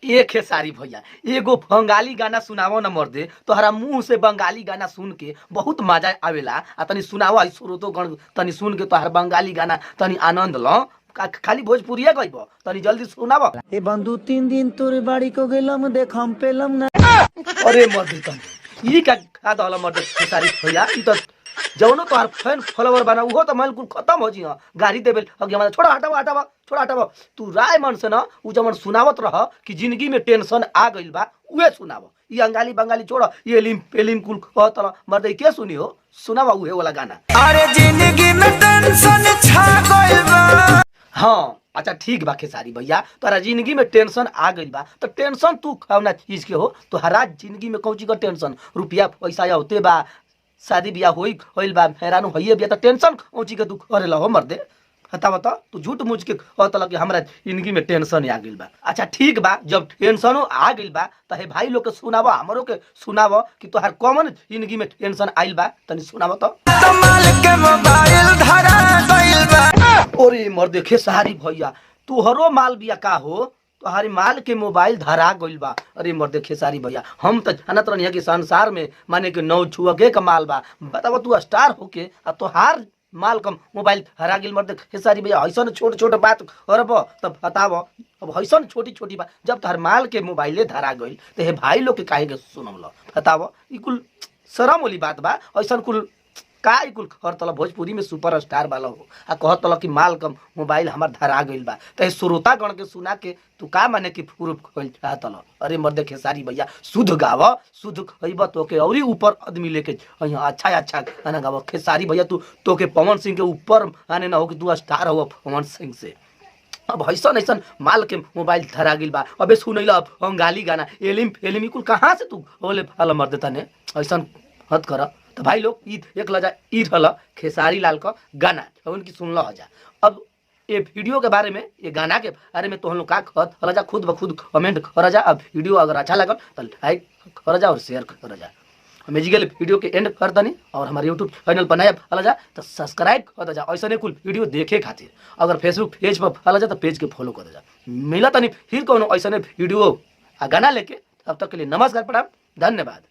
एक है सारी भैया एगो बंगाली गाना सुनावो न मर्दे तोहरा मुंह से बंगाली गाना सुन के बहुत मजा आवेला आ तनी सुनावो श्रोतो गण तनी सुन के तोहर बंगाली गाना तनी आनंद लो खाली भोजपुरिया गइबो तनी जल्दी सुनावो। ए बंधु 3 दिन तोर बाड़ी को गेलम देखम पेलम ना। अरे मर्दे तनी ई का दहला मर्दे सारी भैया ई तो जौनो तोहर फैन फॉलोवर बना उहो तो मैल कुल खत्म हो जी गाड़ी देबे हमारा छोड़ा हटावा तू राय मन से ना उ जमन सुनावत रह कि जिंदगी में टेंशन आ गइल बा उहे सुनावो। ई अंगाली बंगाली छोड़ ये एलिम कुल कहत मर्दे के सुनी हो सुनावा उहे वाला गाना। अरे जिंदगी में टेंशन छा गइल बा। हाँ अच्छा ठीक बा खेसारी भैया तोरा जिंदगी में टेंशन आ गइल बा तो टेंशन तू कौना चीज के हो तोहरा जिंदगी में कौन चीज का टेंशन रुपया पैसा होते बा शादी ब्याह होइल बा हैरान होइए बिया तो टेंशन कौन चीज के तू करेला हो मर्दे बता तू झूठ मूझ के कहतला कि हमरा जिंदगी में टेंशन आ गइल बा। अच्छा ठीक बा जब टेंशनो आ गइल बा तो हे भाई लोग के सुनावा हमरो के सुनावा कि तोहर कॉमन जिंदगी में टेंशन आइल बा तनी सुनावा तो। कमाल के मोबाइल धरा गइल बा। ओरे मर्दे खेसारी भैया तोहरो माल बिया का हो तोहरी माल के मोबाइल धरा गइल बा। अरे मर्दे खेसारी भैया हम तो जानत रहनी कि संसार में माने के नौ छुअगे का माल बा बतावा तू स्टार होके आ तोहार माल कम मोबाइल हरा गेल मर्दे खेसारी भैया ऐसा छोट बात करब तब बताव अब ऐसा छोटी बात जब तोहर माल के मोबाइले धरा गइल तो हे भाई लोग के काहे के सुनम बताव ई कुल शरम वाली बात बा ऐसा कुल का कुल हर तला भोजपुरी में सुपर स्टार वाला हो आ कहत तला कि माल कम मोबाइल हमार धरा गइल बा तो श्रोता गण के सुना के तू का माने कि प्रूफ कइल चाहतला। अरे मर्दे खेसारी भैया शुद्ध गाव शुद्ध खइबा तो के औरी ऊपर आदमी लेके अच्छा गाना गाव खेसारी भैया तू के पवन सिंह के ऊपर आने ना हो कि तू स्टार हो पवन सिंह से। अब ऐसा माल के मोबाइल धरा गिल बा अबे सुनैला बंगाली गाना एलिम कुल कहाँ से तू बोले फल मर देता ने ऐसा हद कर। तो भाई लोग एक लजा ई रहल खेसारी लाल का गाना उनकी सुनल हो जा। अब ये वीडियो के बारे में ये गाना के बारे में तो हम लोग का कहत हल जा खुद ब खुद कमेंट कर जा। अब वीडियो अगर अच्छा लगल तो लाइक कर जा और शेयर कर जा। हम इजिकल वीडियो के एंड कर दनी और हमारे यूट्यूब चैनल पर नया फल जा तो सब्सक्राइब कर जा ऐसा नहीं कुल वीडियो देखे खातिर। अगर फेसबुक पेज पर फल जा तो पेज के फॉलो कर जा। मिला तनी फिर कौन ऐसा वीडियो गाना लेके तब तक के लिए नमस्कार प्रणाम धन्यवाद।